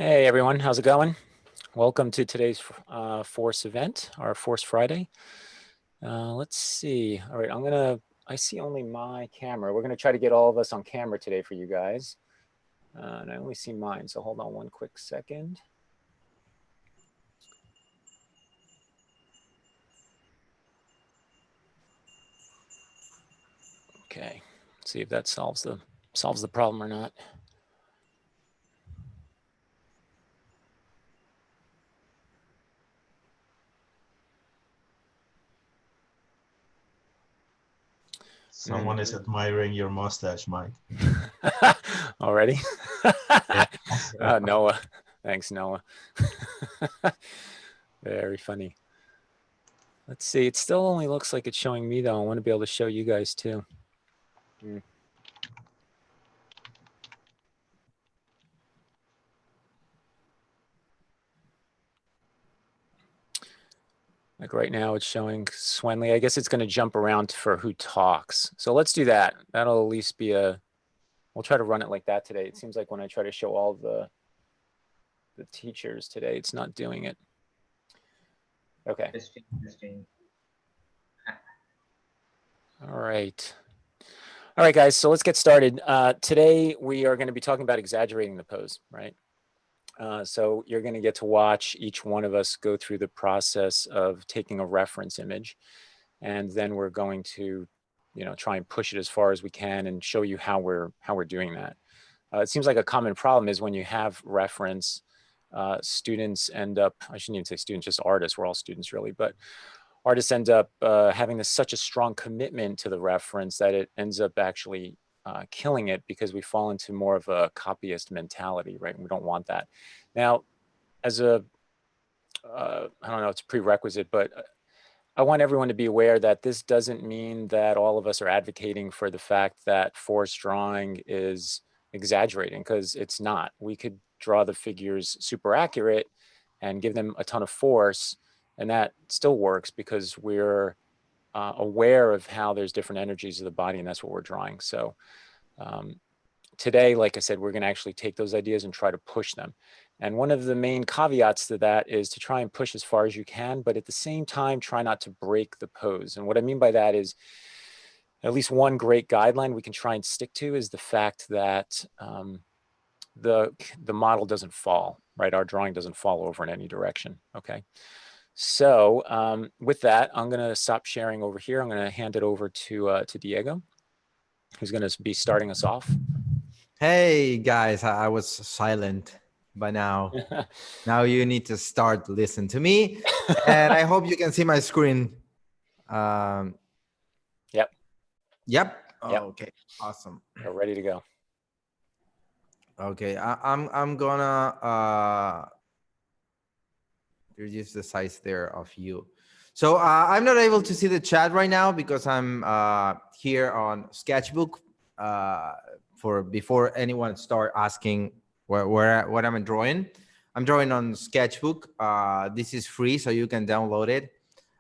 Hey everyone, how's it going? Welcome to today's Force event, our Force Friday. Let's see. All right, I see only my camera. We're gonna try to get all of us on camera today for you guys. And I only see mine, so hold on one quick second. Okay, let's see if that solves the problem or not. Someone is admiring your mustache, Mike. Already? Yeah. Noah. Thanks, Noah. Very funny. Let's see. It still only looks like it's showing me, though. I want to be able to show you guys, too. Like right now, it's showing Swendly. I guess it's going to jump around for who talks. So let's do that. That'll at least be we'll try to run it like that today. It seems like when I try to show all the teachers today, it's not doing it. Okay. All right. All right, guys. So let's get started. Today, we are going to be talking about exaggerating the pose, right? So you're going to get to watch each one of us go through the process of taking a reference image. And then we're going to, try and push it as far as we can and show you how we're doing that. It seems like a common problem is when you have reference, students end up, I shouldn't even say students, just artists, we're all students really, but artists end up having such a strong commitment to the reference that it ends up actually killing it because we fall into more of a copyist mentality, right? And we don't want that. Now, as I don't know, it's a prerequisite, but I want everyone to be aware that this doesn't mean that all of us are advocating for the fact that forced drawing is exaggerating, because it's not. We could draw the figures super accurate and give them a ton of force, and that still works because we're aware of how there's different energies of the body, and that's what we're drawing. So today, like I said, we're going to actually take those ideas and try to push them. And one of the main caveats to that is to try and push as far as you can, but at the same time, try not to break the pose. And what I mean by that is at least one great guideline we can try and stick to is the fact that the model doesn't fall, right? Our drawing doesn't fall over in any direction, okay? So with that, I'm going to stop sharing over here. I'm going to hand it over to Diego, who's going to be starting us off. Hey guys, I was silent by now. Now you need to start listening to me, and I hope you can see my screen. Yep. Yep. Yep. Okay. Awesome. We're ready to go. Okay. I'm gonna reduce the size there of you. So I'm not able to see the chat right now because I'm here on Sketchbook. For before anyone start asking what I'm drawing. I'm drawing on Sketchbook. This is free, so you can download it.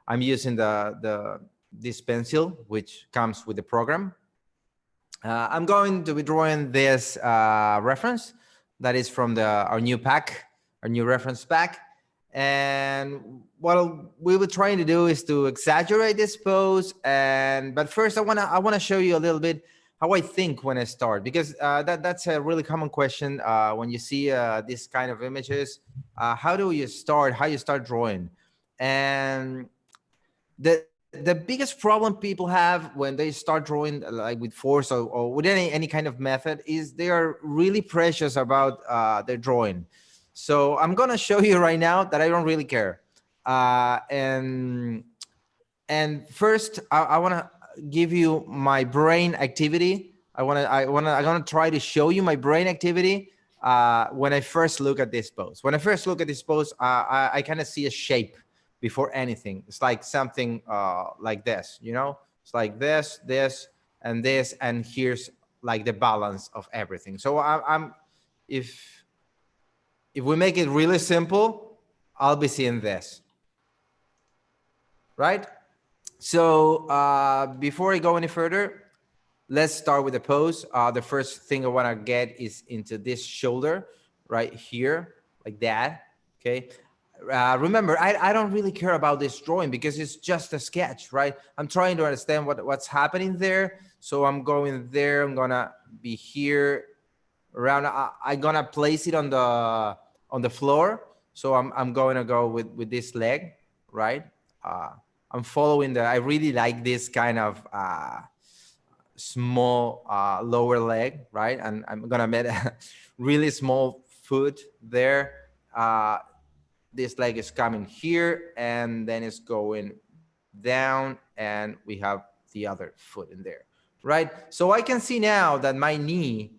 I'm using this pencil, which comes with the program. I'm going to be drawing this reference that is from our new pack, our new reference pack. And what we were trying to do is to exaggerate this pose. But first, I wanna show you a little bit how I think when I start, because that's a really common question when you see this kind of images. How do you start? How you start drawing? And the biggest problem people have when they start drawing like with force or with any kind of method is they are really precious about their drawing. So I'm gonna show you right now that I don't really care. And first, I wanna give you my brain activity. I'm gonna try to show you my brain activity when I first look at this pose. When I first look at this pose, I kind of see a shape before anything. It's like something like this, you know? It's like this, and this, and here's like the balance of everything. So if we make it really simple, I'll be seeing this, right? So before I go any further, let's start with the pose. The first thing I want to get is into this shoulder right here. like that. Okay. Remember, I don't really care about this drawing because it's just a sketch, right? I'm trying to understand what's happening there. So I'm going there. I'm gonna be here around. I'm gonna place it on the floor. So I'm going to go with this leg, right? I'm following I really like this kind of small lower leg, right? And I'm gonna make a really small foot there. This leg is coming here and then it's going down and we have the other foot in there, right? So I can see now that my knee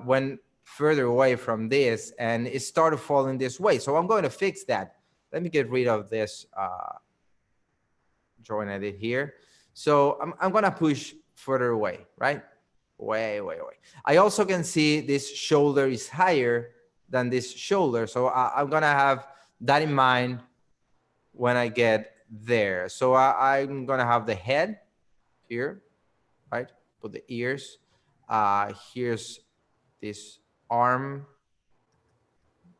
went further away from this and it started falling this way. So I'm going to fix that. Let me get rid of this drawing I did here. So I'm gonna push further away, right? Way. I also can see this shoulder is higher than this shoulder. So I'm gonna have that in mind when I get there. So I'm gonna have the head here, right? Put the ears. Here's this arm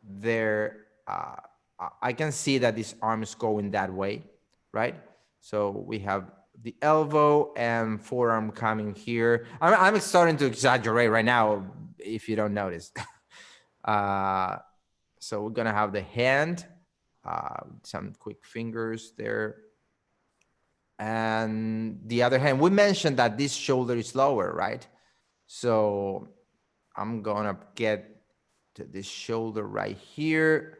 there. I can see that this arm is going that way, right? So we have the elbow and forearm coming here. I'm starting to exaggerate right now, if you don't notice. So we're gonna have the hand, some quick fingers there. And the other hand, we mentioned that this shoulder is lower, right? So I'm gonna get to this shoulder right here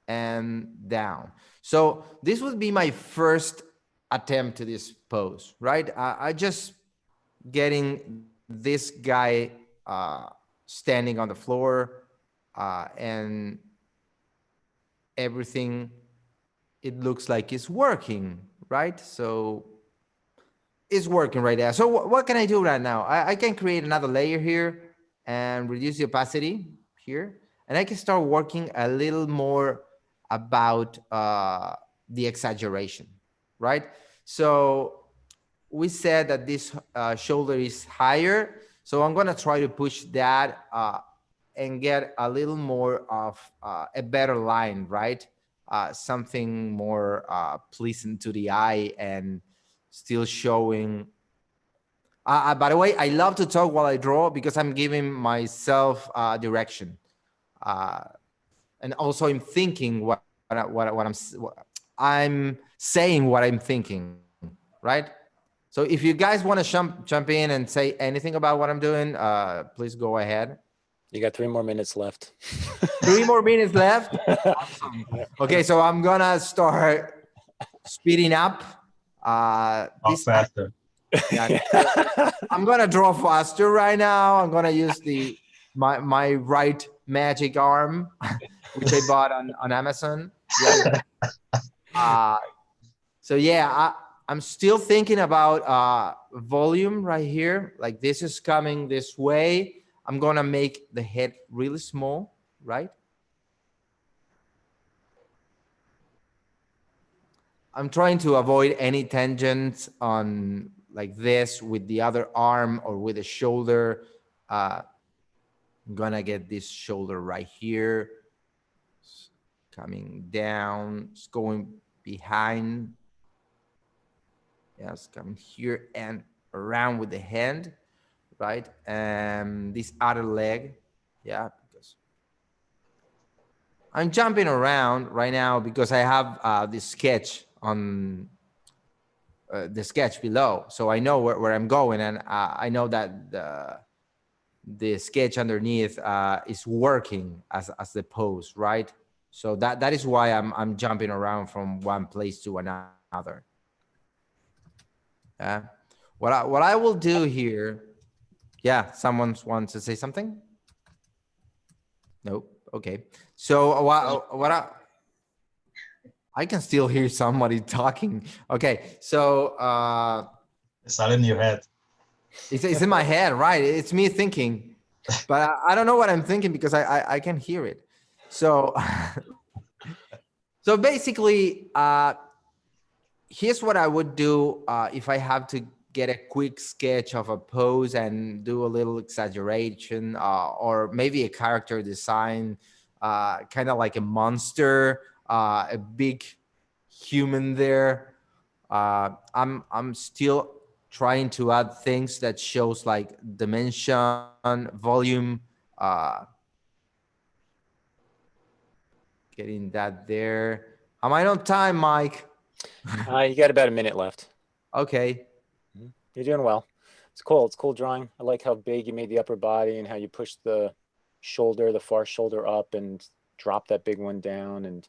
and down. So this would be my first attempt to this pose, right? I just getting this guy standing on the floor and everything, it looks like it's working, right? So it's working right there. So what can I do right now? I can create another layer here and reduce the opacity here. And I can start working a little more about the exaggeration, right? So we said that this shoulder is higher. So I'm gonna try to push that and get a little more of a better line, right? Something more pleasant to the eye and still showing. By the way, I love to talk while I draw because I'm giving myself direction. And also I'm thinking I'm saying what I'm thinking, right? So if you guys want to jump in and say anything about what I'm doing, please go ahead. You got 3 more minutes left. 3 more minutes left. Awesome. Okay, so I'm gonna start speeding up. This faster. Yeah, I'm gonna draw faster right now. I'm gonna use my right magic arm, which I bought on Amazon. Yeah. So yeah, I'm still thinking about volume right here. Like this is coming this way. I'm gonna make the head really small, right? I'm trying to avoid any tangents on like this with the other arm or with the shoulder. I'm gonna get this shoulder right here. It's coming down, it's going behind. Yeah, it's coming here and around with the hand, right? And this other leg, yeah, because I'm jumping around right now because I have this sketch on the sketch below. So I know where I'm going, and I know that the sketch underneath is working as the pose, right? So that is why I'm jumping around from one place to another. Yeah. What I will do here. Yeah, someone wants to say something? Nope. Okay. So what I can still hear somebody talking. Okay. So it's all in your head. It's in my head, right? It's me thinking, but I don't know what I'm thinking because I can hear it. So so basically, here's what I would do if I have to get a quick sketch of a pose and do a little exaggeration or maybe a character design kind of like a monster, a big human there. I'm still trying to add things that shows like dimension, volume, getting that there. Am I on time, Mike? You got about a minute left. Okay. You're doing well. It's cool. It's cool drawing. I like how big you made the upper body and how you pushed the shoulder, the far shoulder up and dropped that big one down. And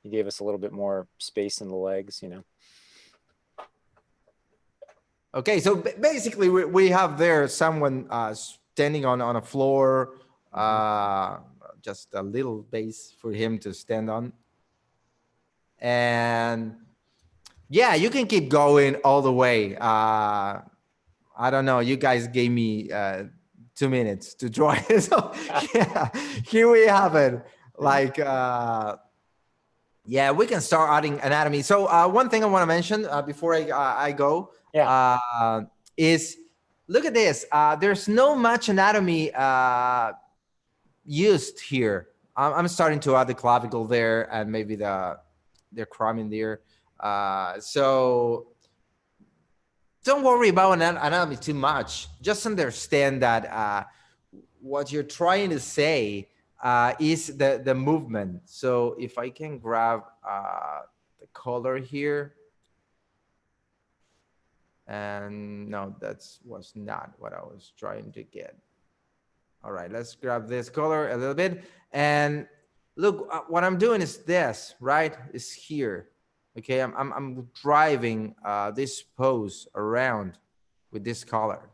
you gave us a little bit more space in the legs, you know. Okay, so basically we have there someone standing on a floor, just a little base for him to stand on. And yeah, you can keep going all the way. I don't know, you guys gave me 2 minutes to draw it. So yeah, here we have it. Like, yeah, we can start adding anatomy. So one thing I want to mention before I go, is look at this. There's no much anatomy used here. I'm starting to add the clavicle there and maybe the crumb there. So don't worry about anatomy too much. Just understand that what you're trying to say is the movement. So if I can grab the color here. And no, that was not what I was trying to get. All right, let's grab this color a little bit. And look, what I'm doing is this, right? Is here. Okay, I'm driving this pose around with this color,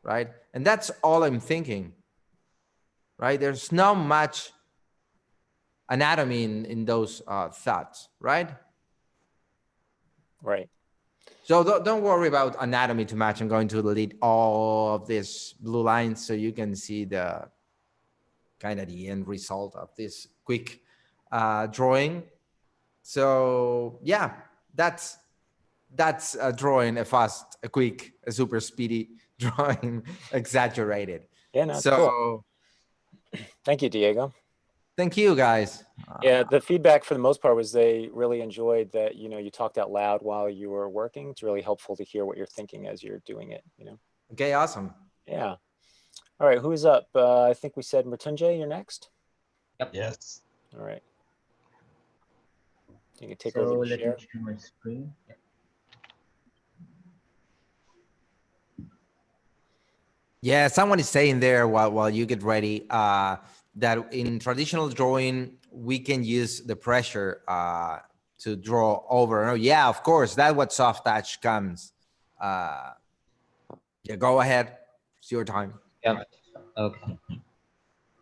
right? And that's all I'm thinking, right? There's not much anatomy in those thoughts, right? Right. So don't worry about anatomy too much. I'm going to delete all of these blue lines so you can see the kind of the end result of this quick drawing. So yeah, that's a drawing, a fast, a quick, a super speedy drawing, exaggerated. Yeah, no, it's So cool. Thank you, Diego. Thank you, guys. Yeah, the feedback for the most part was they really enjoyed that, you know, you talked out loud while you were working. It's really helpful to hear what you're thinking as you're doing it, you know. Okay, awesome. Yeah. All right, who's up? I think we said Mritunjay, you're next. Yep. Yes. All right. You can take So over the let share. me share my screen. Yep. Yeah, someone is saying there while you get ready that in traditional drawing we can use the pressure to draw over. Oh, yeah, of course, that's what soft touch comes. Yeah, go ahead. It's your time. Yep. Okay.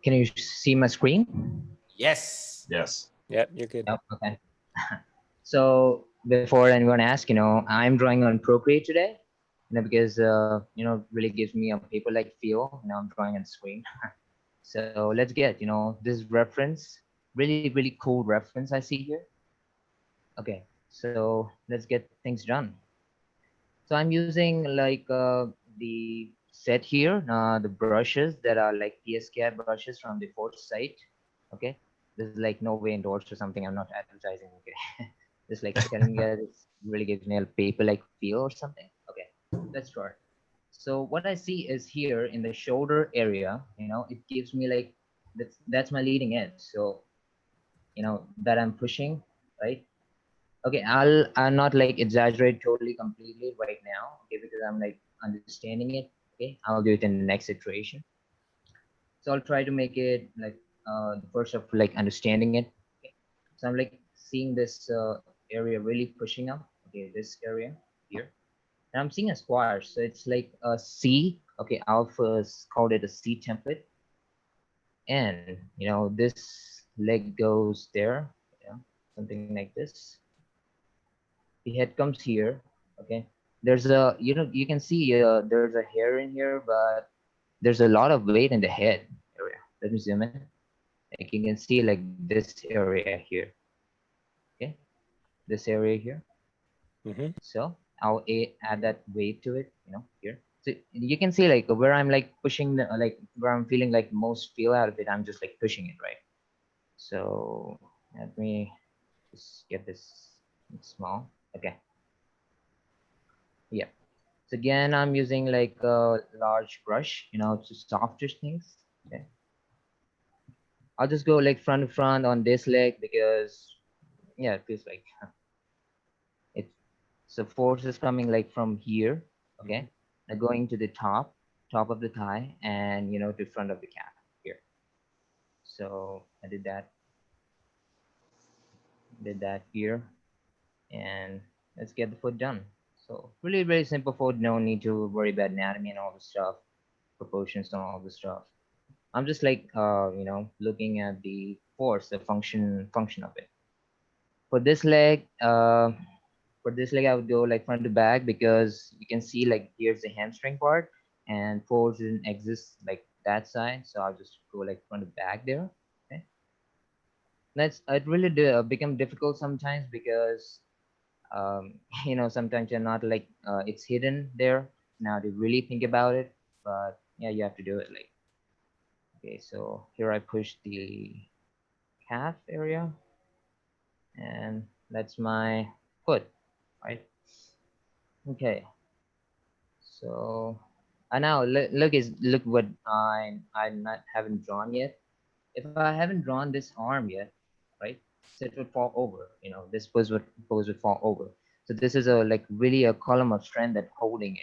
Can you see my screen? Yes. Yes. Yep, you're good. Yep. Okay. So before anyone asks, you know, I'm drawing on Procreate today, you know, because you know, really gives me a paper-like feel. You know, I'm drawing on screen. So let's get, you know, this reference, really cool reference I see here. Okay, so let's get things done. So I'm using like the set here, the brushes that are like PSCAD brushes from the fourth site. Okay, this is like no way endorsed or something. I'm not advertising. Okay, just like telling you guys, it really gives me a paper-like feel or something. Okay, let's start. So what I see is here in the shoulder area, you know, it gives me like that's my leading edge. So you know that I'm pushing, right? Okay, I'll not like exaggerate totally completely right now, okay, because I'm like understanding it. Okay, I'll do it in the next iteration. So I'll try to make it like the first of like understanding it. Okay, so I'm like seeing this area really pushing up. Okay, this area here, and I'm seeing a squash. So it's like a C. Okay, Alpha's called it a C template, and you know this leg goes there. Yeah, something like this. The head comes here. Okay, there's a, you know, you can see there's a hair in here, but there's a lot of weight in the head area. Let me zoom in. Like you can see like this area here. Okay, this area here. So I'll add that weight to it, you know, here. So you can see like where I'm like pushing the, like where I'm feeling like most feel out of it, I'm just like pushing it, right? So let me just get this small. Okay. Yeah. So again, I'm using like a large brush, to softer things. Okay. I'll just go like front to front on this leg because yeah, it feels like it. So force is coming like from here. Okay. Now going to the top of the thigh, and to front of the calf here. So I did that here, and let's get the foot done. So really very simple foot. No need to worry about anatomy and all the stuff, proportions and all the stuff. I'm just like looking at the force, the function of it. For this leg, I would go like front to back because you can see like here's the hamstring part, and force didn't exist like that side, so I'll just go like front to back there. Okay, that's it. Really become difficult sometimes because sometimes you're not like it's hidden there now to really think about it, but yeah, you have to do it. Like, okay, so here I push the calf area, and that's my foot, right? Okay, so now look what I not haven't drawn yet. If I haven't drawn this arm yet, right? So it would fall over. This pose would fall over. So this is a like really a column of strength that holding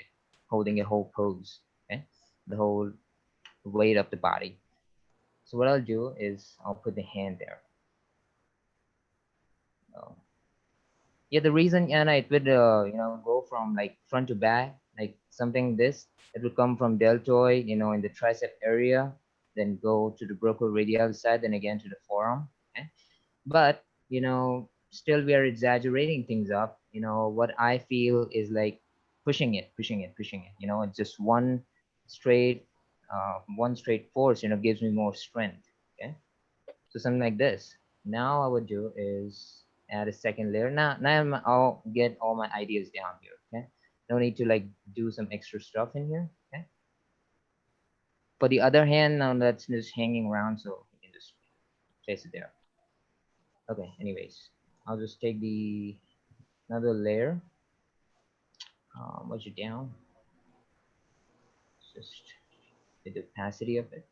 a whole pose. Okay, the whole weight of the body. So what I'll do is I'll put the hand there. So, yeah, the reason, and it would go from like front to back, like something this. It would come from deltoid, in the tricep area, then go to the brachioradial side, then again to the forearm. Okay? But still we are exaggerating things up. What I feel is like pushing it. It's just one straight force, gives me more strength. Okay, so something like this. Now I would do is add a second layer. Now I'll get all my ideas down here. Okay, no need to like do some extra stuff in here. Okay, for the other hand, now that's just hanging around, so you can just place it there. Okay, anyways, I'll just take the another layer, merge it down, just the opacity of it,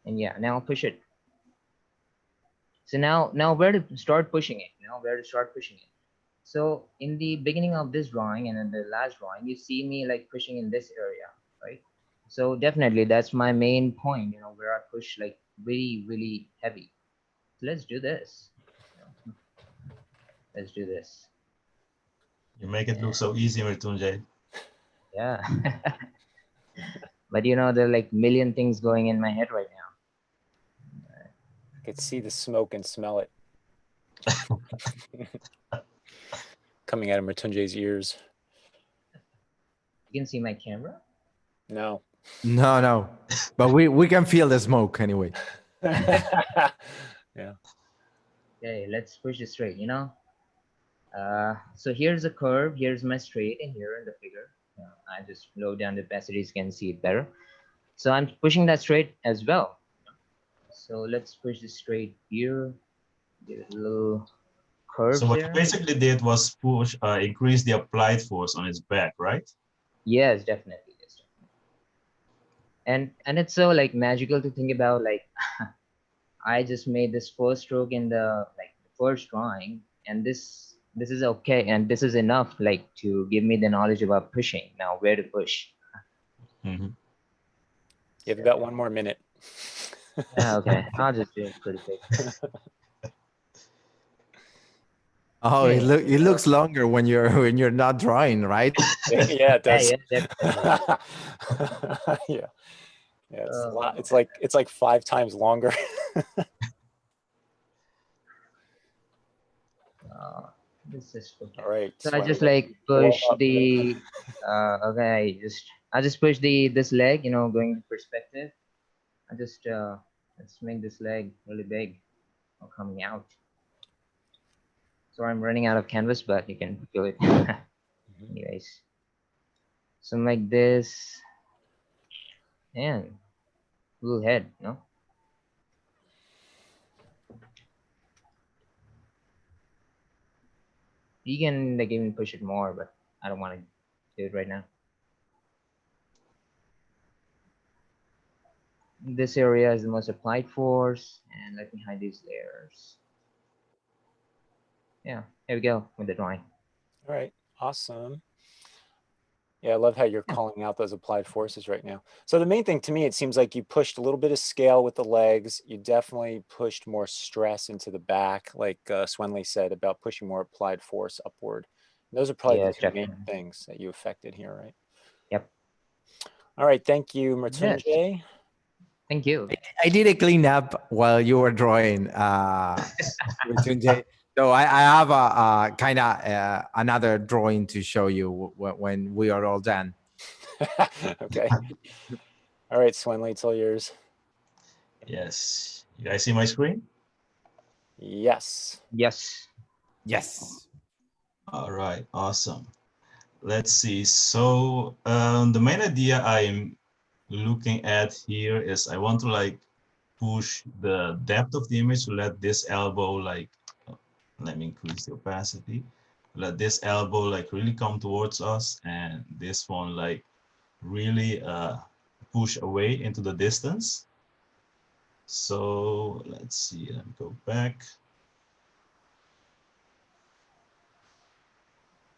and yeah, now I'll push it. So now where to start pushing it? So in the beginning of this drawing and in the last drawing, you see me like pushing in this area, right? So definitely that's my main point, where I push like really, really heavy. So let's do this. Let's do this. You make it look so easy, Mritunjay. Yeah. But there are like million things going in my head right now. I could see the smoke and smell it coming out of Matunjay's ears. You can see my camera? No. No. But we can feel the smoke anyway. Yeah. Okay, let's push it straight, so here's a curve, here's my straight, and here in the figure. I just lower down the opacity so you can see it better. So I'm pushing that straight as well. So let's push this straight here. Give it a little curve. So what there. you basically did was increase the applied force on its back, right? Yes, definitely. And it's so like magical to think about. Like I just made this first stroke in the first drawing, and this is okay, and this is enough like to give me the knowledge about pushing. Now where to push. Mm-hmm. You have about 1 more minute. Okay, I'll just do it pretty quick. Oh, it looks longer when you're not drawing, right? Yeah, it does. Yeah, definitely. Yeah. Yeah, it's a lot. It's like 5 times longer. This is okay. All right. So I just like push up. the okay, I just push this leg, going to perspective. I just let's make this leg really big or coming out. So I'm running out of canvas, but you can feel it. Anyways, so like this, and little head, You can like even push it more, but I don't want to do it right now. This area is the most applied force, and let me hide these layers. Yeah, here we go with the drawing. All right, awesome. Yeah, I love how you're Yeah. calling out those applied forces right now. So the main thing to me, it seems like you pushed a little bit of scale with the legs. You definitely pushed more stress into the back, like Swendly said about pushing more applied force upward. And those are probably the Yes, two main definitely. things that you affected here, right? Yep. All right, thank you, Yes. Matunje. Thank you. I did a cleanup while you were drawing, Tunde. So I have a kind of another drawing to show you when we are all done. Okay. All right, Swendly, it's all yours. Yes. You guys see my screen? Yes. Yes. Yes. All right, awesome. Let's see. So the main idea I'm looking at here is I want to like push the depth of the image to let this elbow like, let me increase the opacity, let this elbow like really come towards us and this one like really push away into the distance. So let's see, let me go back.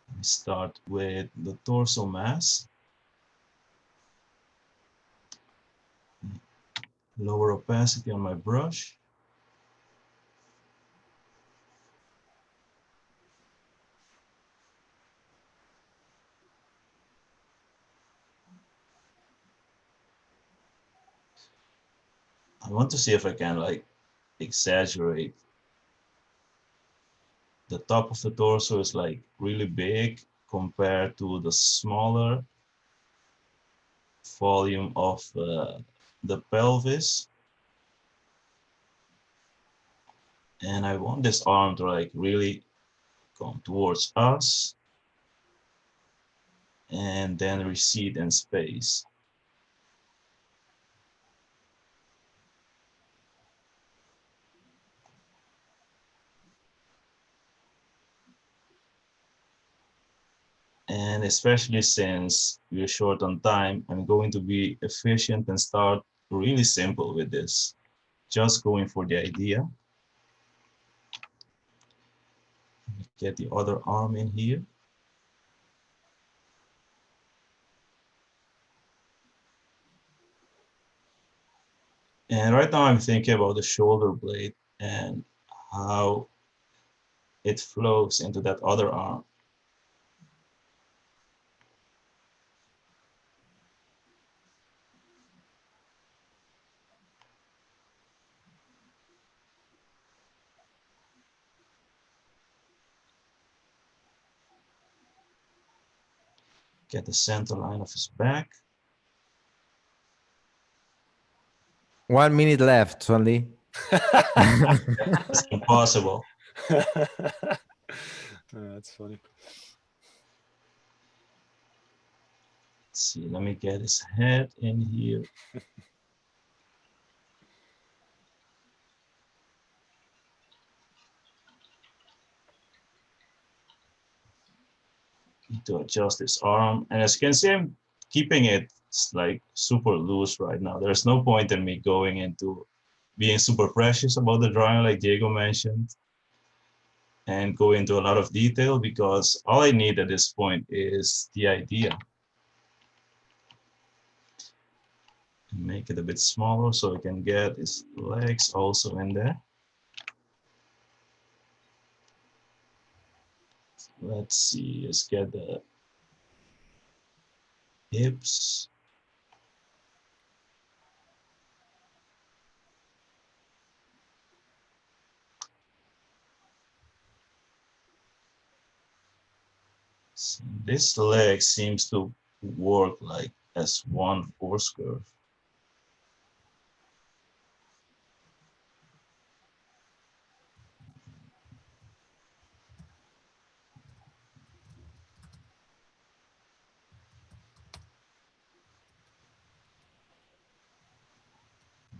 Let me start with the torso mass. Lower opacity on my brush. I want to see if I can like exaggerate. The top of the torso is like really big compared to the smaller volume of the pelvis. And I want this arm to like really come towards us and then recede in space. And especially since we're short on time, I'm going to be efficient and start really simple with this. Just going for the idea. Get the other arm in here. And right now I'm thinking about the shoulder blade and how it flows into that other arm. Get the center line of his back. 1 minute left, Swendly. That's impossible. That's funny. Let's see, let me get his head in here. Need to adjust his arm. And as you can see, I'm keeping it like super loose right now. There's no point in me going into being super precious about the drawing like Diego mentioned and go into a lot of detail because all I need at this point is the idea. Make it a bit smaller so I can get his legs also in there. Let's see, let's get the hips. This leg seems to work like as one force curve.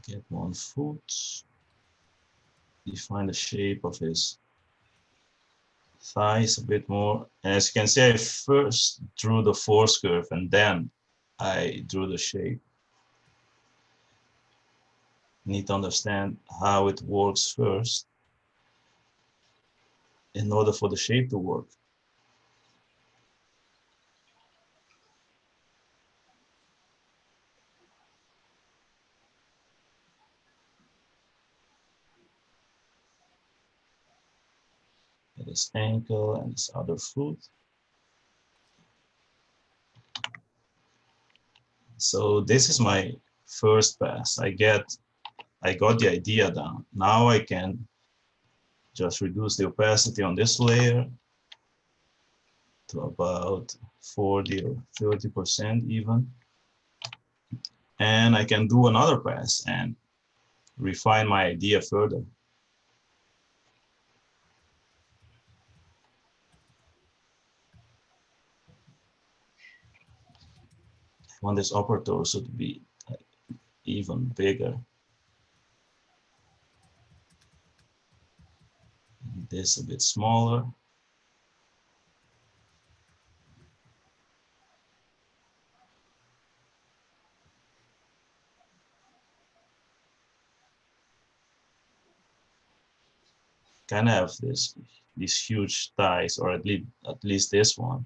Get one foot. Define the shape of his thighs a bit more. And as you can see, I first drew the force curve and then I drew the shape. Need to understand how it works first in order for the shape to work. This ankle and this other foot. So this is my first pass. I got the idea down. Now I can just reduce the opacity on this layer to about 40 or 30% even. And I can do another pass and refine my idea further. I want this upper torso to be even bigger. This a bit smaller. Kind of have these huge thighs, or at least this one.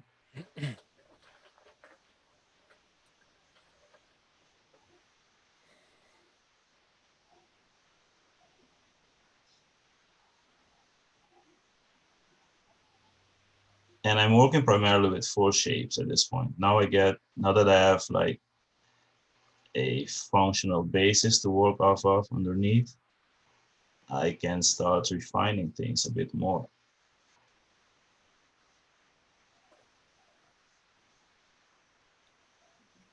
And I'm working primarily with 4 shapes at this point. Now that I have like a functional basis to work off of underneath, I can start refining things a bit more.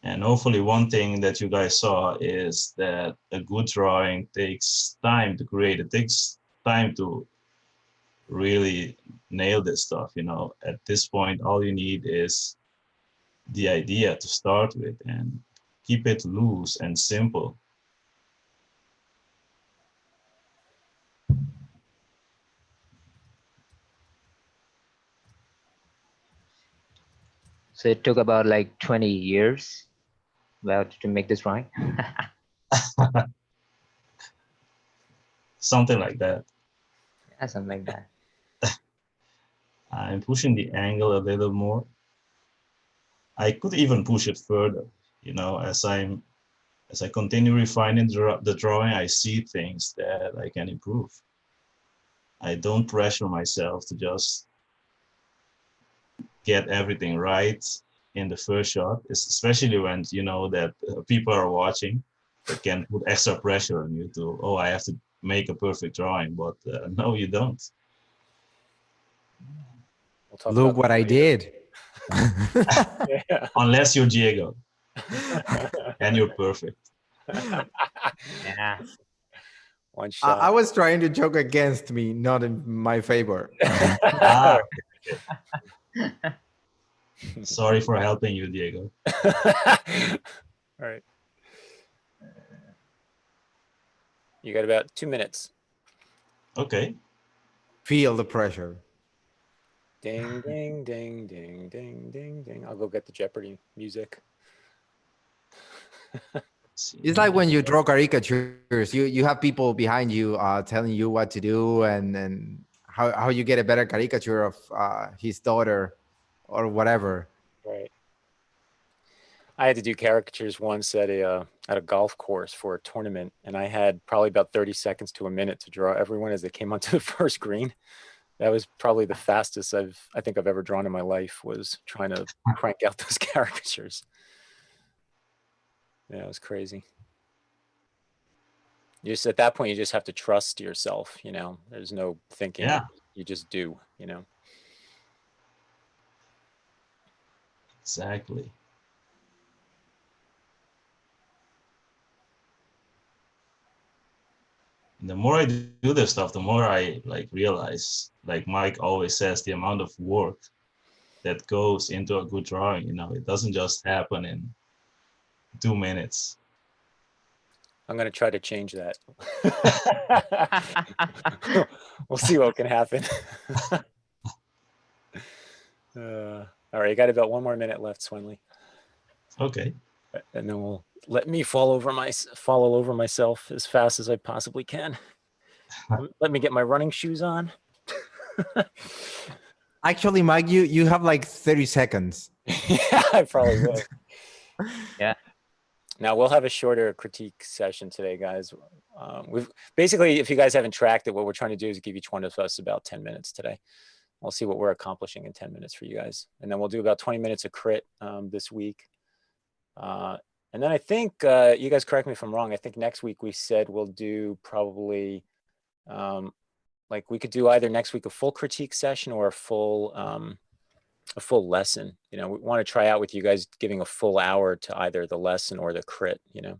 And hopefully one thing that you guys saw is that a good drawing takes time to create. It takes time to really nail this stuff. You know, at this point, all you need is the idea to start with and keep it loose and simple. So it took about like 20 years to make this drawing. Something like that. Yeah, something like that. I'm pushing the angle a little more. I could even push it further, you know, as I continue refining the drawing, I see things that I can improve. I don't pressure myself to just get everything right in the first shot, especially when you know that people are watching. That can put extra pressure on you to, oh, I have to make a perfect drawing, but no, you don't. We'll talk Look about what I did. Yeah. Unless you're Diego and you're perfect. Yeah. One shot. I was trying to joke against me, not in my favor. Ah, sorry for helping you, Diego. All right. You got about 2 minutes. Okay. Feel the pressure. Ding, ding, ding, ding, ding, ding, ding. I'll go get the Jeopardy music. It's like when you draw caricatures, you have people behind you telling you what to do and how you get a better caricature of his daughter or whatever. Right. I had to do caricatures once at a golf course for a tournament, and I had probably about 30 seconds to a minute to draw everyone as they came onto the first green. That was probably the fastest I think I've ever drawn in my life, was trying to crank out those caricatures. Yeah, it was crazy. You just, at that point, you just have to trust yourself, you know. There's no thinking. Yeah. You just do, you know. Exactly. And the more I do this stuff, the more I realize, like Mike always says, the amount of work that goes into a good drawing. You know, it doesn't just happen in 2 minutes. I'm going to try to change that. We'll see what can happen. All right, you got about 1 more minute left, Swendly, Okay. and then we'll let me fall over myself as fast as I possibly can. Let me get my running shoes on. Actually, Mike, you have like 30 seconds. Yeah, I probably will. Yeah. Now we'll have a shorter critique session today, guys. We've basically, if you guys haven't tracked it, what we're trying to do is give each one of us about 10 minutes today. We'll see what we're accomplishing in 10 minutes for you guys. And then we'll do about 20 minutes of crit this week. And then I think, you guys correct me if I'm wrong, I think next week we said we'll do probably, like we could do either next week a full critique session or a full lesson. You know, we want to try out with you guys giving a full hour to either the lesson or the crit, you know,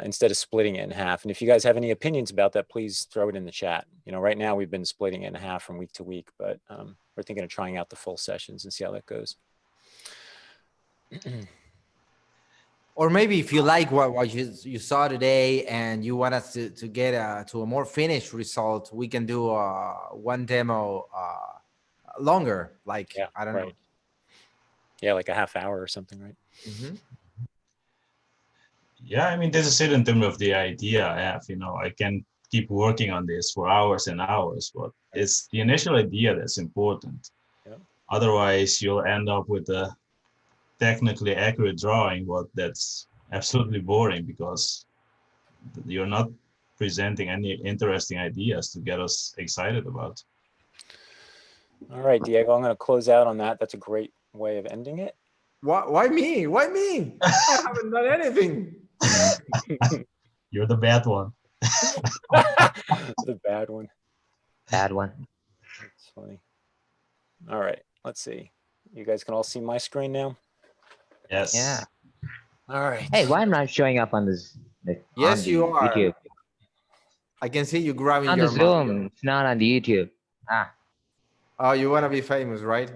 instead of splitting it in half. And if you guys have any opinions about that, please throw it in the chat. You know, right now we've been splitting it in half from week to week, but we're thinking of trying out the full sessions and see how that goes. Or maybe if you like what you saw today and you want us to get to a more finished result, we can do one demo longer, like, Yeah, I don't know. Yeah, like a half hour or something, right? Mm-hmm. Yeah, I mean, there's a certain term of the idea I have, you know, I can keep working on this for hours and hours, but it's the initial idea that's important. Yeah. Otherwise, you'll end up with a technically accurate drawing, but that's absolutely boring because you're not presenting any interesting ideas to get us excited about. All right, Diego, I'm going to close out on that. That's a great way of ending it. Why me? Why me? I haven't done anything. You're the bad one. The bad one. Bad one. That's funny. All right, let's see. You guys can all see my screen now? Yes. Yeah. All right. Hey, why am I not showing up on this? Yes, on the you are. YouTube. I can see you grabbing On your the Zoom. It's not on the YouTube. Ah. Oh, you want to be famous, right?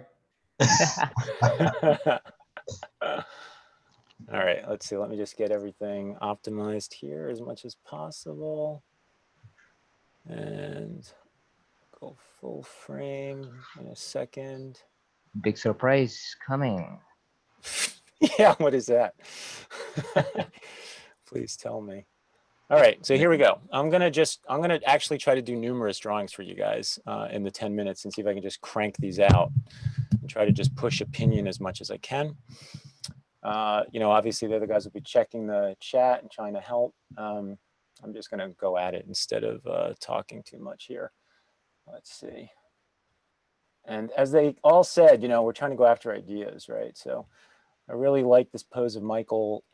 All right, let's see. Let me just get everything optimized here as much as possible. And go full frame in a second. Big surprise coming. Yeah, what is that? Please tell me. All right, so here we go. I'm gonna actually try to do numerous drawings for you guys in the 10 minutes and see if I can just crank these out and try to just push opinion as much as I can. You know, obviously the other guys will be checking the chat and trying to help. I'm just gonna go at it instead of talking too much here. Let's see. And as they all said, you know, we're trying to go after ideas, right? So I really like this pose of Michael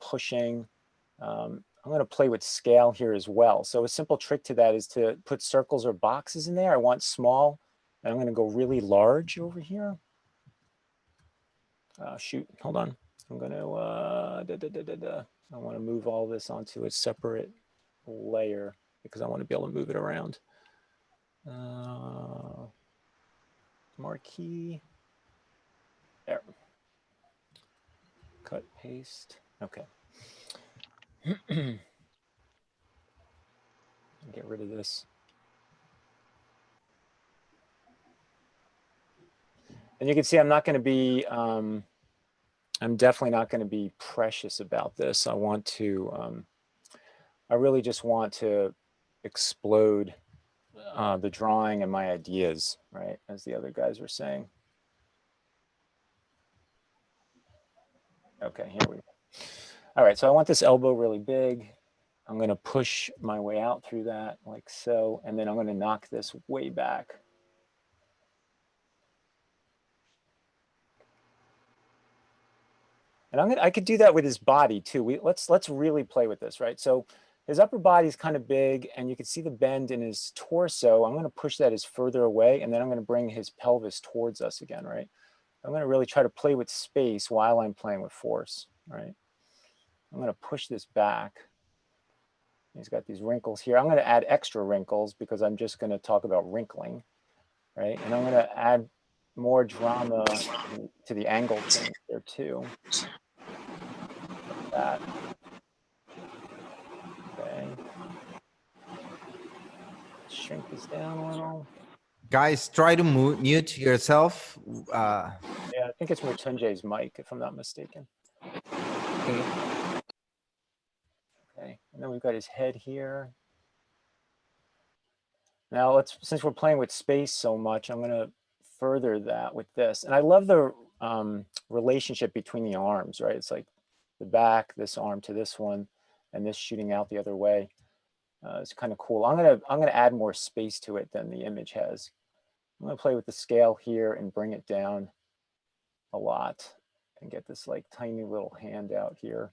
pushing. I'm going to play with scale here as well. So a simple trick to that is to put circles or boxes in there. I want small, and I'm going to go really large over here. Shoot, hold on. I'm going to, I want to move all this onto a separate layer because I want to be able to move it around. Marquee. There. Cut, paste. Okay. Get rid of this. And you can see I'm not going to be, I'm definitely not going to be precious about this. I want to, I really just want to explode the drawing and my ideas, right? As the other guys were saying. Okay, here we go. All right, so I want this elbow really big. I'm going to push my way out through that like so, and then I'm going to knock this way back. And I could do that with his body too. Let's really play with this, right? So his upper body is kind of big, and you can see the bend in his torso. I'm going to push that as further away, and then I'm going to bring his pelvis towards us again, right? I'm going to really try to play with space while I'm playing with force, right? I'm going to push this back. He's got these wrinkles here. I'm going to add extra wrinkles because I'm just going to talk about wrinkling, right? And I'm going to add more drama to the angle thing there too. Like that. Okay. Shrink this down a little. Guys, try to mute yourself. Yeah, I think it's Mutunje's mic, if I'm not mistaken. Okay, and then we've got his head here. Now since we're playing with space so much, I'm gonna further that with this. And I love the relationship between the arms, right? It's like the back, this arm to this one, and this shooting out the other way. It's kind of cool. I'm gonna add more space to it than the image has. I'm gonna play with the scale here and bring it down a lot and get this like tiny little hand out here.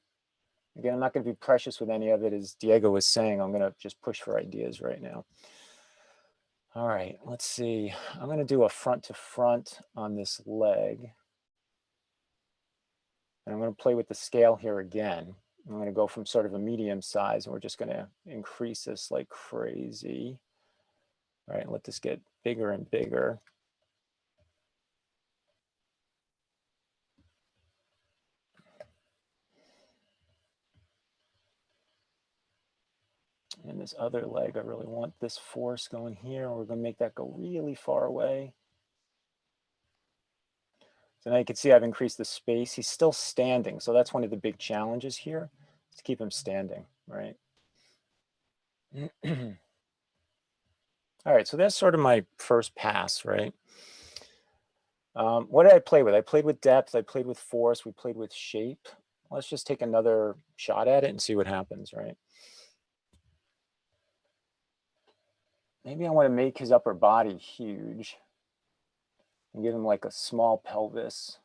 Again, I'm not gonna be precious with any of it. As Diego was saying, I'm gonna just push for ideas right now. All right, let's see. I'm gonna do a front to front on this leg. And I'm gonna play with the scale here again. I'm gonna go from sort of a medium size and we're just gonna increase this like crazy. All right, let this get bigger and bigger. And this other leg, I really want this force going here. We're gonna make that go really far away. So now you can see I've increased the space. He's still standing. So that's one of the big challenges here, is to keep him standing, right? All right, so that's sort of my first pass, right? What did I play with? I played with depth, I played with force, we played with shape. Let's just take another shot at it and see what happens, right? Maybe I want to make his upper body huge and give him like a small pelvis.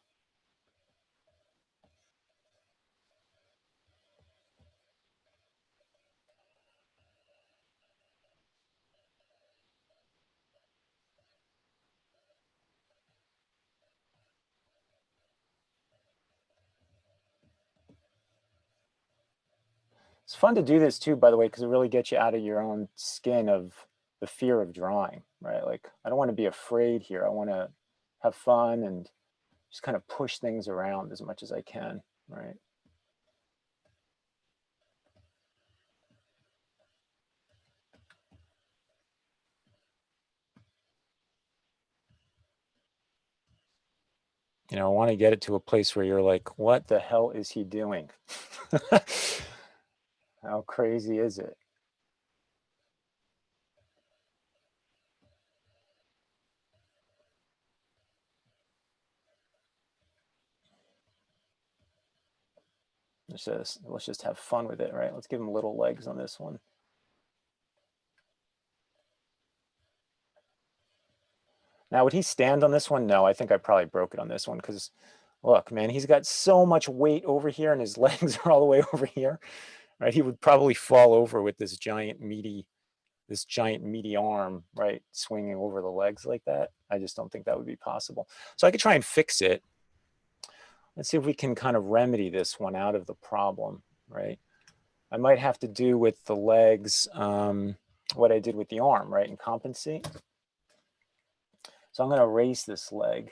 It's fun to do this too, by the way, because it really gets you out of your own skin of the fear of drawing, right? Like, I don't want to be afraid here. I want to have fun and just kind of push things around as much as I can, right? You know, I want to get it to a place where you're like, what the hell is he doing? How crazy is it? Let's just have fun with it, right? Let's give him little legs on this one. Now, would he stand on this one? No, I think I probably broke it on this one because look, man, he's got so much weight over here and his legs are all the way over here, right? He would probably fall over with this giant meaty arm, right? Swinging over the legs like that. I just don't think that would be possible. So I could try and fix it. Let's see if we can kind of remedy this one out of the problem, right? I might have to do with the legs what I did with the arm, right? And compensate. So I'm going to raise this leg.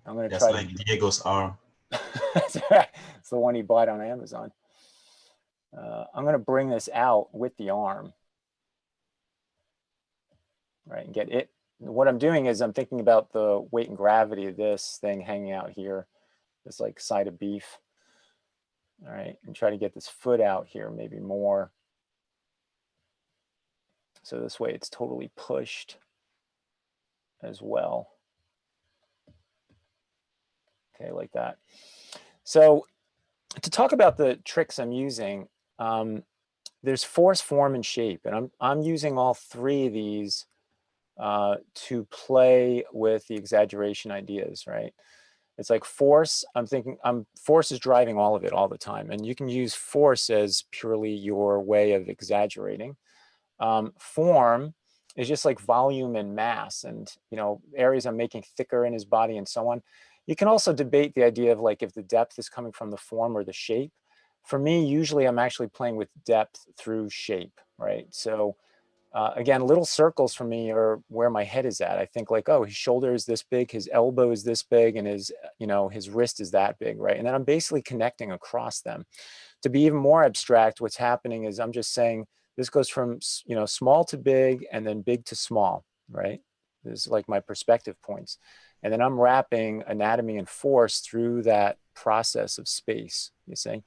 I'm going to try like Diego's arm. It's the one he bought on Amazon. I'm going to bring this out with the arm, right? And get it. What I'm doing is I'm thinking about the weight and gravity of this thing hanging out here, this like side of beef. All right, and try to get this foot out here, maybe more. So this way it's totally pushed as well. Okay, like that. So to talk about the tricks I'm using, there's force, form, and shape. And I'm using all three of these to play with the exaggeration ideas, right? It's like force, force is driving all of it all the time. And you can use force as purely your way of exaggerating. Form is just like volume and mass and, you know, areas I'm making thicker in his body and so on. You can also debate the idea of like if the depth is coming from the form or the shape. For me, usually I'm actually playing with depth through shape, right? So again, little circles for me are where my head is at. I think like, oh, his shoulder is this big, his elbow is this big, and his, you know, his wrist is that big, right? And then I'm basically connecting across them. To be even more abstract, what's happening is I'm just saying This goes from, small to big and then big to small, right? This is like my perspective points. And then I'm wrapping anatomy and force through that process of space, you see,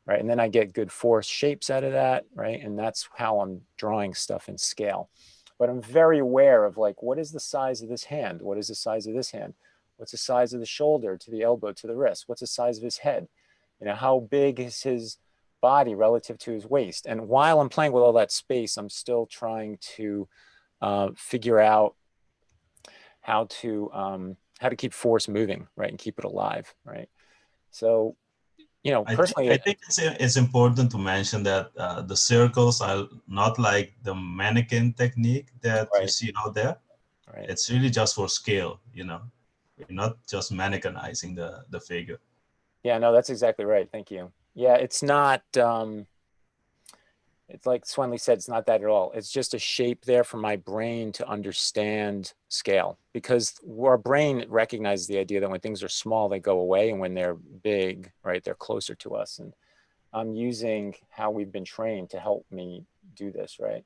right? And then I get good force shapes out of that, right? And that's how I'm drawing stuff in scale. But I'm very aware of like, what is the size of this hand? What is the size of this hand? What's the size of the shoulder to the elbow to the wrist? What's the size of his head? How big is his body relative to his waist? And while I'm playing with all that space, I'm still trying to figure out how to keep force moving, right, and keep it alive, right? So, personally, I think it's important to mention that the circles are not like the mannequin technique that you right, see out there. right. It's really just for scale, You're not just mannequinizing the figure. Yeah, no, that's exactly right. Thank you. Yeah, it's not. It's like Swendly said, it's not that at all. It's just a shape there for my brain to understand scale, because our brain recognizes the idea that when things are small, they go away, and when they're big, right, they're closer to us. And I'm using how we've been trained to help me do this, right?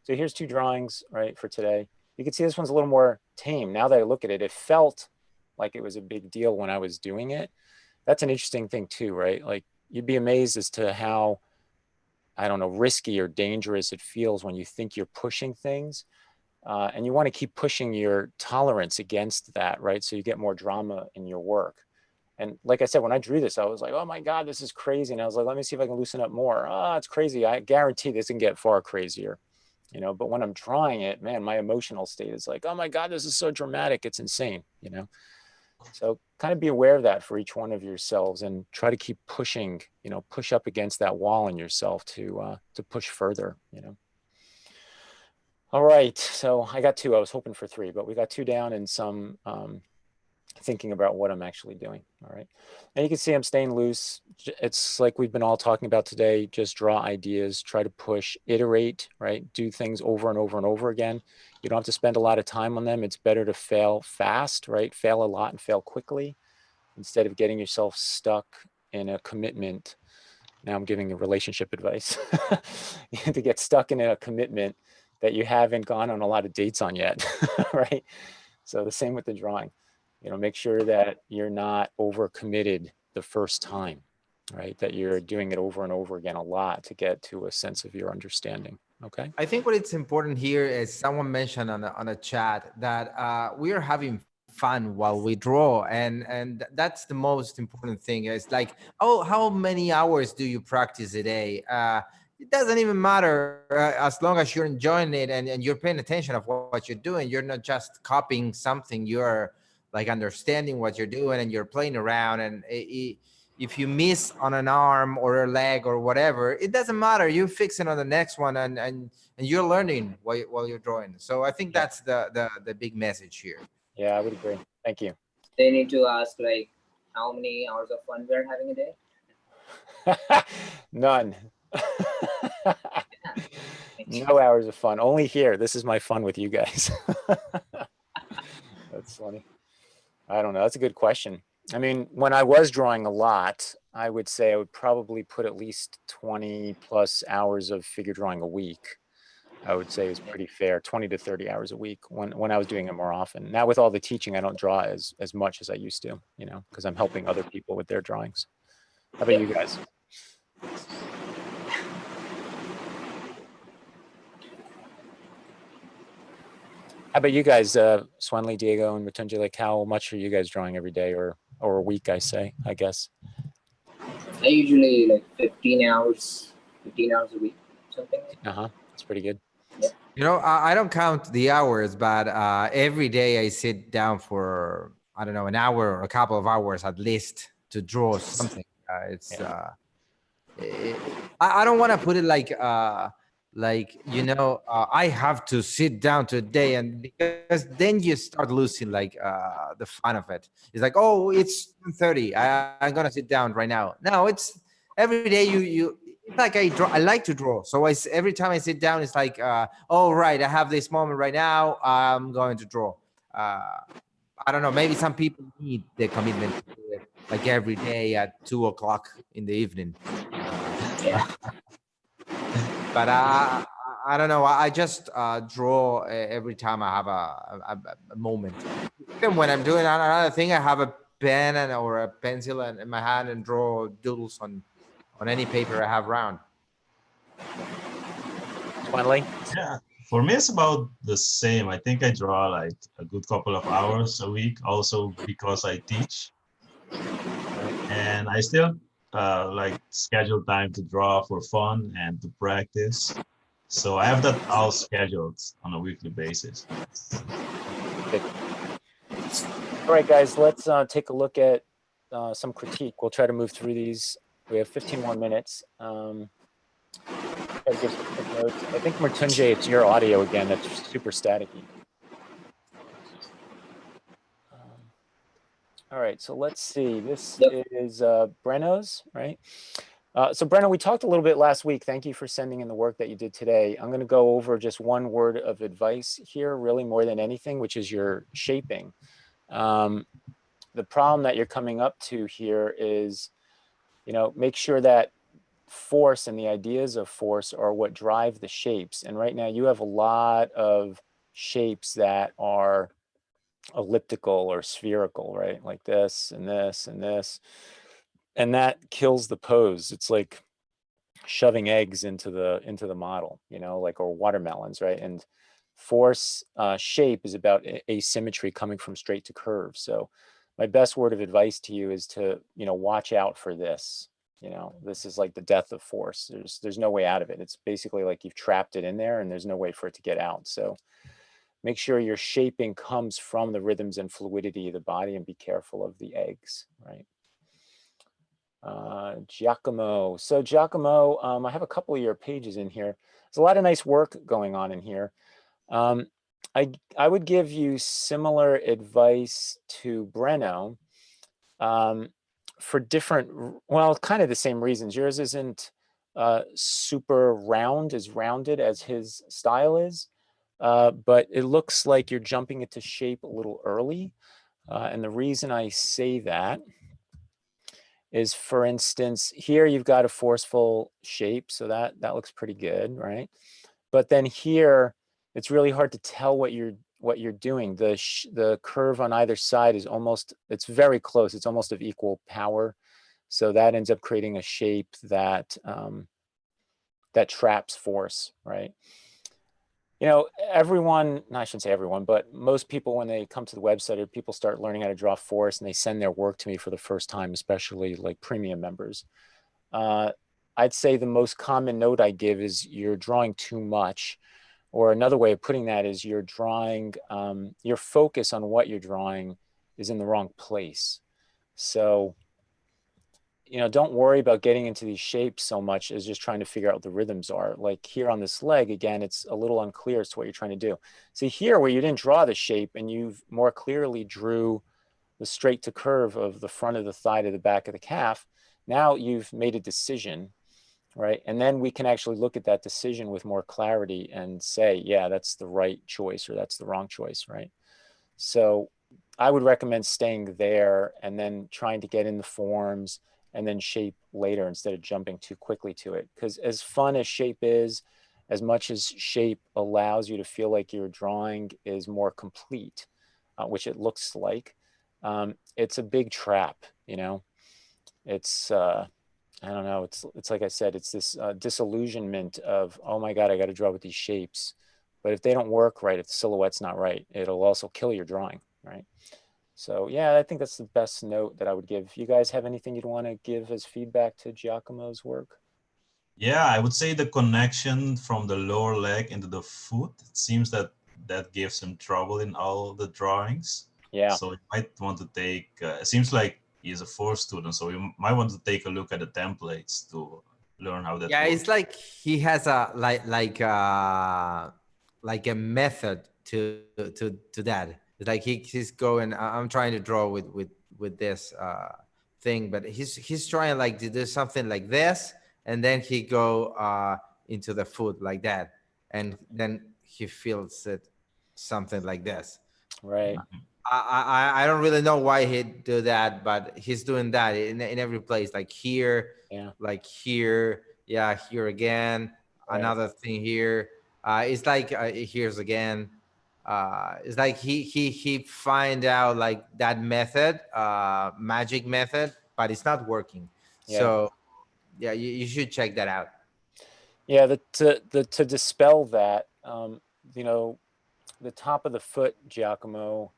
So here's 2 drawings, right, for today. You can see this one's a little more tame. Now that I look at it, it felt like it was a big deal when I was doing it. That's an interesting thing too, right? Like, you'd be amazed as to how, I don't know, risky or dangerous it feels when you think you're pushing things. And you want to keep pushing your tolerance against that, right? So you get more drama in your work. And like I said, when I drew this, I was like, oh my God, this is crazy. And I was like, let me see if I can loosen up more. Ah, it's crazy. I guarantee this can get far crazier, but when I'm drawing it, man, my emotional state is like, oh my God, this is so dramatic. It's insane, So kind of be aware of that for each one of yourselves, and try to keep pushing, push up against that wall in yourself to push further, All right, so I got 2. I was hoping for 3, but we got 2 down, and some thinking about what I'm actually doing. All right, and you can see I'm staying loose. It's like we've been all talking about today. Just draw ideas, try to push, iterate, right? Do things over and over and over again. You don't have to spend a lot of time on them. It's better to fail fast, right? Fail a lot and fail quickly, instead of getting yourself stuck in a commitment. Now I'm giving a relationship advice. You have to get stuck in a commitment that you haven't gone on a lot of dates on yet, right? So the same with the drawing. Make sure that you're not overcommitted the first time, right? That you're doing it over and over again a lot to get to a sense of your understanding. Okay. I think what it's important here is someone mentioned on a chat that we are having fun while we draw, and that's the most important thing. It's like, oh, how many hours do you practice a day? It doesn't even matter as long as you're enjoying it and you're paying attention of what you're doing. You're not just copying something. You're like understanding what you're doing, and you're playing around. And if you miss on an arm or a leg or whatever, it doesn't matter. You fix it on the next one, and you're learning while you're drawing. So I think that's the big message here. Yeah, I would agree. Thank you. They need to ask like how many hours of fun we're having a day. None. No hours of fun. Only here. This is my fun with you guys. That's funny. I don't know. That's a good question. I mean, when I was drawing a lot, I would say I would probably put at least 20 plus hours of figure drawing a week. I would say is pretty fair, 20 to 30 hours a week when I was doing it more often. Now with all the teaching, I don't draw as much as I used to, because I'm helping other people with their drawings. How about you guys? How about you guys, Swendly, Diego, and Mattesi? Like, how much are you guys drawing every day or a week? I guess. I usually like 15 hours a week, something. That's pretty good. Yeah. I don't count the hours, but every day I sit down for, I don't know, an hour or a couple of hours at least to draw something. I don't want to put it like I have to sit down today, and because then you start losing like the fun of it. It's like, oh, it's 10:30. I'm gonna sit down right now. No, it's every day. It's like I draw. I like to draw, so every time I sit down, it's like, oh right, I have this moment right now. I'm going to draw. I don't know. Maybe some people need the commitment to do it like every day at 2 o'clock in the evening. Yeah. But I don't know. I just draw every time I have a moment. Even when I'm doing another thing, I have a pen or a pencil in my hand and draw doodles on any paper I have around. Swendly? Yeah, for me, it's about the same. I think I draw like a good couple of hours a week, also because I teach. And I still like schedule time to draw for fun and to practice. So I have that all scheduled on a weekly basis. Good. All right, guys, let's take a look at some critique. We'll try to move through these. We have 15 more minutes. Try to give some quick notes. I think Mertunje, it's your audio again. That's super staticky. All right, so let's see. This is Brenno's, right? So Brenno, we talked a little bit last week. Thank you for sending in the work that you did today. I'm going to go over just one word of advice here, really more than anything, which is your shaping. The problem that you're coming up to here is, make sure that force and the ideas of force are what drive the shapes. And right now you have a lot of shapes that are elliptical or spherical, right? Like this and this and this. And that kills the pose. It's like shoving eggs into the model, like, or watermelons, right? And force shape is about asymmetry coming from straight to curve. So my best word of advice to you is to, watch out for this. This is like the death of force. There's no way out of it. It's basically like you've trapped it in there and there's no way for it to get out. So make sure your shaping comes from the rhythms and fluidity of the body, and be careful of the eggs, right? Giacomo. So Giacomo, I have a couple of your pages in here. There's a lot of nice work going on in here. I would give you similar advice to Brenno for different, well, kind of the same reasons. Yours isn't super rounded as his style is, but it looks like you're jumping into shape a little early. And the reason I say that is, for instance, here you've got a forceful shape, so that looks pretty good, right? But then here, it's really hard to tell what you're doing. The curve on either side is it's very close. It's almost of equal power, so that ends up creating a shape that that traps force, right? Everyone, no, I shouldn't say everyone, but most people, when they come to the website, or people start learning how to draw force and they send their work to me for the first time, especially like premium members, I'd say the most common note I give is you're drawing too much. Or another way of putting that is you're drawing, your focus on what you're drawing is in the wrong place. So, don't worry about getting into these shapes so much as just trying to figure out what the rhythms are. Like here on this leg, again, it's a little unclear as to what you're trying to do. See here where you didn't draw the shape and you've more clearly drew the straight to curve of the front of the thigh to the back of the calf. Now you've made a decision, right? And then we can actually look at that decision with more clarity and say, yeah, that's the right choice or that's the wrong choice, right? So I would recommend staying there and then trying to get in the forms and then shape later instead of jumping too quickly to it. Because as fun as shape is, as much as shape allows you to feel like your drawing is more complete, which it looks like, it's a big trap, It's, I don't know, it's like I said, it's this disillusionment of, oh my God, I got to draw with these shapes. But if they don't work right, if the silhouette's not right, it'll also kill your drawing, right? So yeah, I think that's the best note that I would give. You guys have anything you'd want to give as feedback to Giacomo's work? Yeah, I would say the connection from the lower leg into the foot, it seems that gives him trouble in all the drawings. Yeah. So you might want to take, it seems like he's a 4 student, so you might want to take a look at the templates to learn how that Yeah, works. it's like he has a like a method to that. It's like he's going. I'm trying to draw with this thing, but he's trying like to do something like this, and then he go into the foot like that, and then he feels it something like this. Right. I don't really know why he do that, but he's doing that in every place, like here, Yeah. like here, yeah, here again, Right. another thing here. It's like here's again. It's like he find out like that method, magic method, but it's not working. Yeah. So yeah, you should check that out. Yeah, to dispel that, you know, the top of the foot, Giacomo,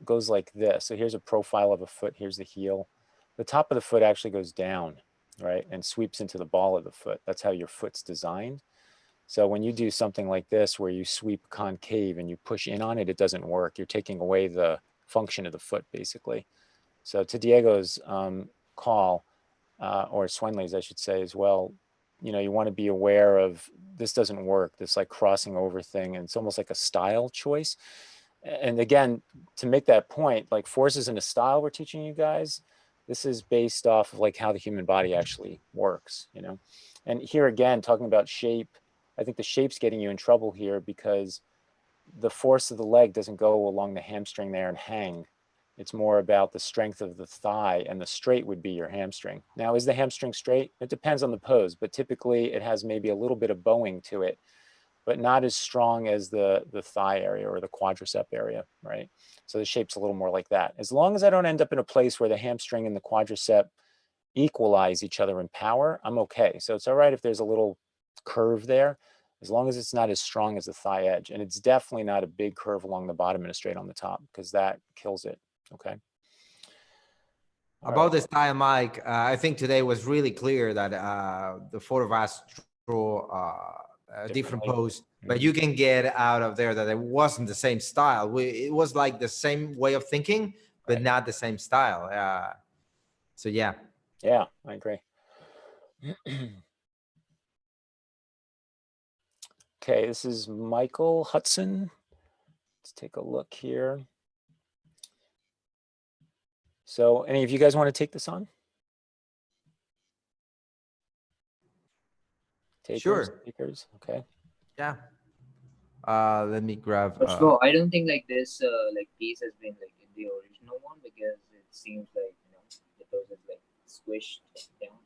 goes like this. So here's a profile of a foot. Here's the heel. The top of the foot actually goes down, right, and sweeps into the ball of the foot. That's how your foot's designed. So when you do something like this, where you sweep concave and you push in on it, it doesn't work. You're taking away the function of the foot, basically. So to Diego's call, or Swendly's, I should say, as well, you know, you want to be aware of this doesn't work, this like crossing over thing, and it's almost like a style choice. And again, to make that point, like force isn't a style we're teaching you guys. This is based off of like how the human body actually works, you know. And here again, talking about shape, I think the shape's getting you in trouble here because the force of the leg doesn't go along the hamstring there and hang. It's more about the strength of the thigh, and the straight would be your hamstring. Now, is the hamstring straight? It depends on the pose, but typically it has maybe a little bit of bowing to it, but not as strong as the thigh area or the quadricep area, right? So the shape's a little more like that. As long as I don't end up in a place where the hamstring and the quadricep equalize each other in power, I'm okay. So it's all right if there's a little curve there, as long as it's not as strong as the thigh edge. And it's definitely not a big curve along the bottom and a straight on the top, because that kills it, okay? All About right. the style, Mike, I think today was really clear that the four of us draw a different Differently. pose, but you can get out of there that it wasn't the same style. It was like the same way of thinking, but Right. not the same style. So yeah. Yeah, I agree. Okay, this is Michael Hudson. Let's take a look here. So any of you guys want to take this on? Takers, Sure. takers, okay. Yeah. Let me grab. Bro, I don't think like this like piece has been like in the original one, because it seems like, you know, the pose is like squished down.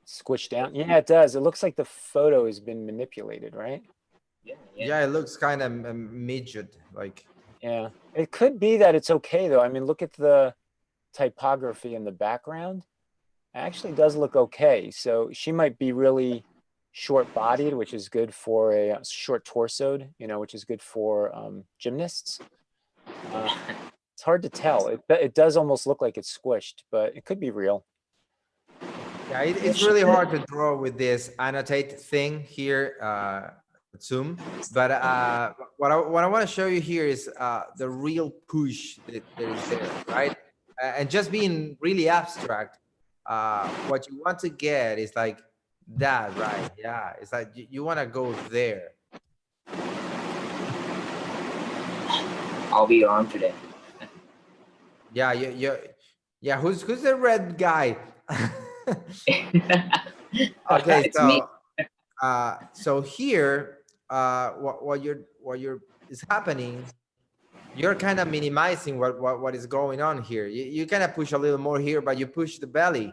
Squished down. Yeah, it does. It looks like the photo has been manipulated, right? Yeah, it looks kind of midget, like. Yeah, it could be that it's okay though. I mean, look at the typography in the background. It actually does look okay. So she might be really short bodied, which is good for a short torsoed, you know, which is good for gymnasts. It's hard to tell. It does almost look like it's squished, but it could be real. Yeah, it's really hard to draw with this annotate thing here, Zoom. But what I want to show you here is the real push that is there, right? And just being really abstract, what you want to get is like that, right? Yeah, it's like you want to go there. I'll be on today. Yeah, yeah. Who's the red guy? Okay, It's me. so here, what you're is happening, you're kind of minimizing what is going on here. You kind of push a little more here, but you push the belly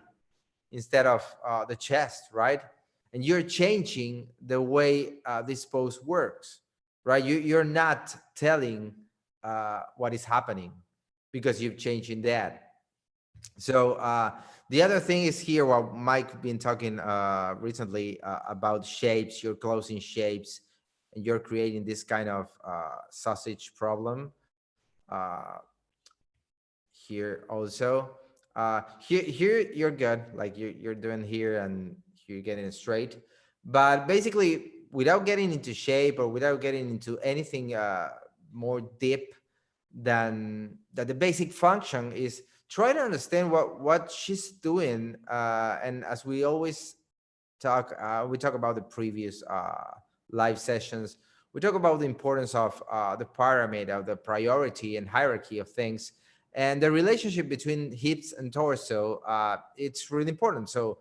instead of the chest, right? And you're changing the way this pose works, right? You're not telling what is happening because you're changing that. So the other thing is here what Mike been talking recently about shapes. You're closing shapes and you're creating this kind of sausage problem here also. Here you're good, like you're doing here and you're getting it straight. But basically, without getting into shape or without getting into anything more deep than that, the basic function is try to understand what she's doing. And as we always talk, we talk about the previous live sessions. We talk about the importance of the pyramid, of the priority and hierarchy of things, and the relationship between hips and torso. It's really important. So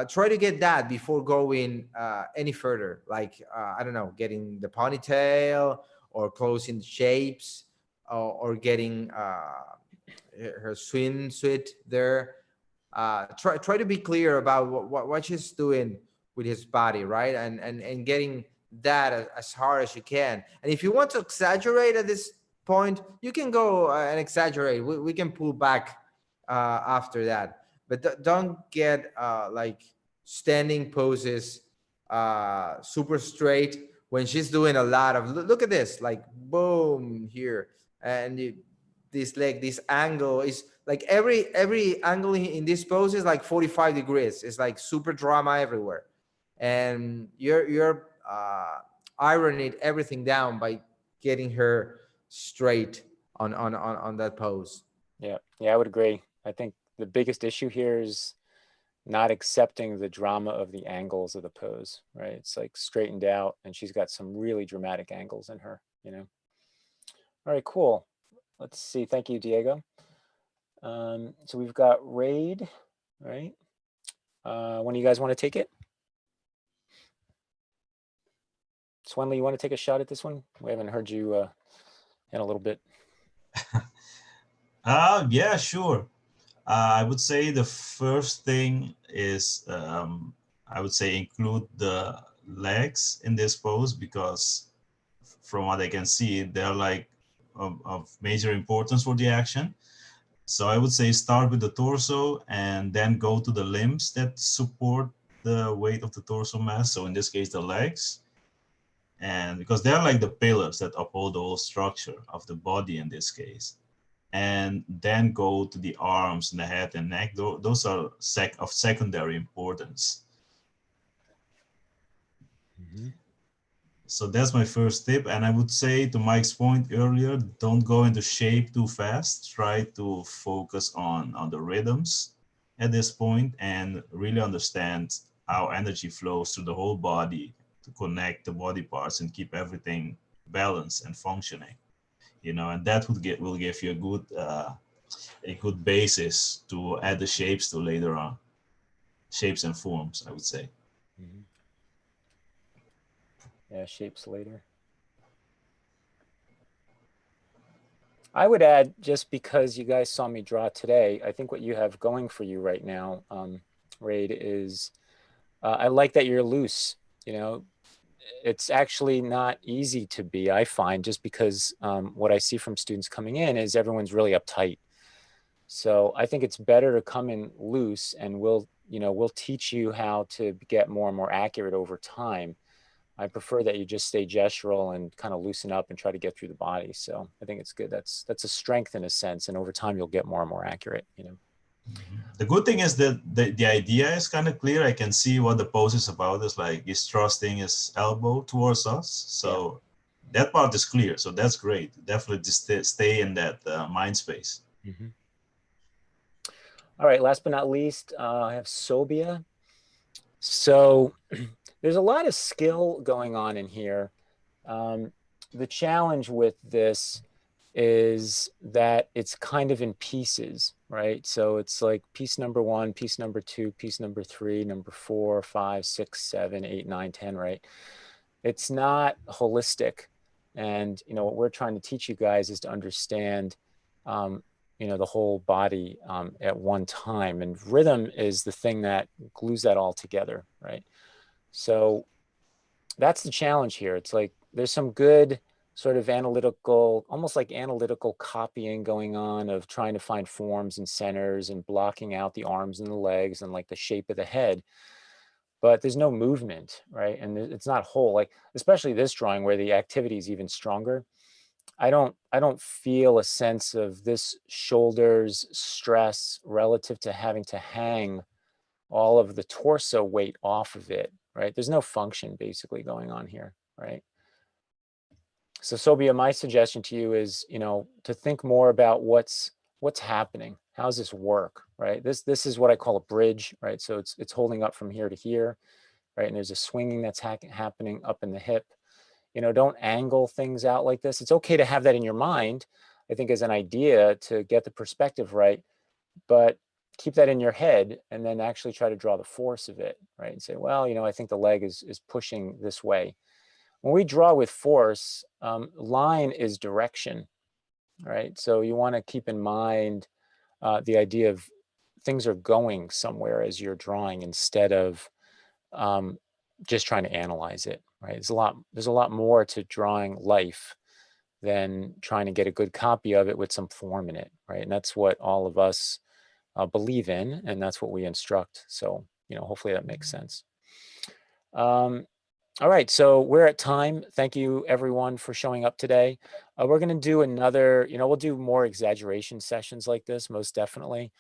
try to get that before going any further. Like I don't know, getting the ponytail or closing shapes or getting her swimsuit there. Try to be clear about what she's doing with his body, right? And getting that as hard as you can. And if you want to exaggerate at this point, you can go and exaggerate. We can pull back after that, but don't get like standing poses super straight when she's doing a lot of, look at this, like boom here, and this leg, this angle is like every angle in this pose is like 45 degrees. It's like super drama everywhere, and you're ironing everything down by getting her straight on that pose. Yeah, I would agree. I think the biggest issue here is not accepting the drama of the angles of the pose, right? It's like straightened out, and she's got some really dramatic angles in her, you know? All right, cool. Let's see. Thank you, Diego. So we've got Raid, right? When do you guys want to take it? Swendly, you want to take a shot at this one? We haven't heard you in a little bit. Yeah, sure. I would say the first thing is, I would say include the legs in this pose, because from what I can see, they're like of major importance for the action. So I would say start with the torso and then go to the limbs that support the weight of the torso mass. So in this case, the legs. And because they're like the pillars that uphold the whole structure of the body in this case. And then go to the arms and the head and neck. Those are of secondary importance. Mm-hmm. So that's my first tip. And I would say, to Mike's point earlier, don't go into shape too fast. Try to focus on the rhythms at this point and really understand how energy flows through the whole body to connect the body parts and keep everything balanced and functioning. You know, and that will give you a good basis to add the shapes to later on. Shapes and forms, I would say. Mm-hmm. Yeah, shapes later. I would add, just because you guys saw me draw today, I think what you have going for you right now, Raid, is I like that you're loose. You know, it's actually not easy to be, I find, just because what I see from students coming in is everyone's really uptight. So I think it's better to come in loose, and we'll teach you how to get more and more accurate over time. I prefer that you just stay gestural and kind of loosen up and try to get through the body. So I think it's good. That's a strength in a sense, and over time you'll get more and more accurate, you know. The good thing is that the idea is kind of clear. I can see what the pose is about. It's like he's thrusting his elbow towards us. So yeah, that part is clear. So that's great. Definitely just stay in that mind space. Mm-hmm. All right, last but not least, I have Sobia. So there's a lot of skill going on in here. The challenge with this is that it's kind of in pieces, right? So it's like piece number 1, piece number 2, piece number 3, number 4, 5, 6, 7, 8, 9, 10, right? It's not holistic. And, you know, what we're trying to teach you guys is to understand, the whole body at one time. And rhythm is the thing that glues that all together, right? So that's the challenge here. It's like there's some good sort of analytical, almost like analytical copying going on of trying to find forms and centers and blocking out the arms and the legs and like the shape of the head. But there's no movement, right? And it's not whole, like especially this drawing where the activity is even stronger. I don't feel a sense of this shoulder's stress relative to having to hang all of the torso weight off of it, right? There's no function basically going on here, right? So Sobia, my suggestion to you is, to think more about what's happening. How does this work, right? This is what I call a bridge, right? So it's holding up from here to here, right? And there's a swinging that's happening up in the hip. Don't angle things out like this. It's okay to have that in your mind, I think, as an idea to get the perspective right, but keep that in your head and then actually try to draw the force of it, right? And say, well, I think the leg is pushing this way. When we draw with force, line is direction, right? So you want to keep in mind the idea of things are going somewhere as you're drawing instead of just trying to analyze it, right? There's a lot more to drawing life than trying to get a good copy of it with some form in it, right? And that's what all of us believe in, and that's what we instruct. So, hopefully that makes sense. All right, so we're at time. Thank you everyone for showing up today. We're going to do another, we'll do more exaggeration sessions like this, most definitely.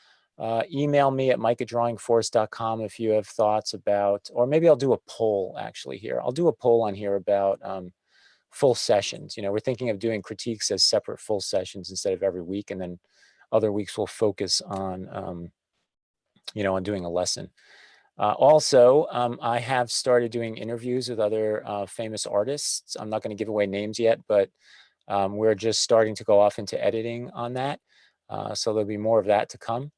Email me at mike@drawingforce.com if you have thoughts about, or maybe I'll do a poll actually here. I'll do a poll on here about full sessions. We're thinking of doing critiques as separate full sessions instead of every week, and then other weeks we'll focus on, on doing a lesson. Also, I have started doing interviews with other famous artists. I'm not going to give away names yet, but we're just starting to go off into editing on that. So there'll be more of that to come.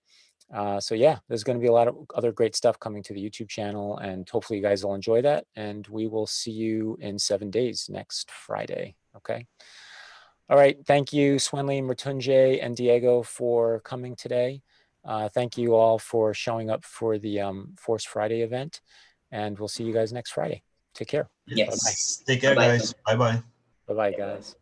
So yeah, there's going to be a lot of other great stuff coming to the YouTube channel, and hopefully you guys will enjoy that. And we will see you in 7 days next Friday. Okay. All right. Thank you, Swendly, Mritunjay, and Diego for coming today. Thank you all for showing up for the Force Friday event, and we'll see you guys next Friday. Take care. Yes. Bye-bye. Take care, Bye-bye. guys. Bye bye. Bye-bye, guys.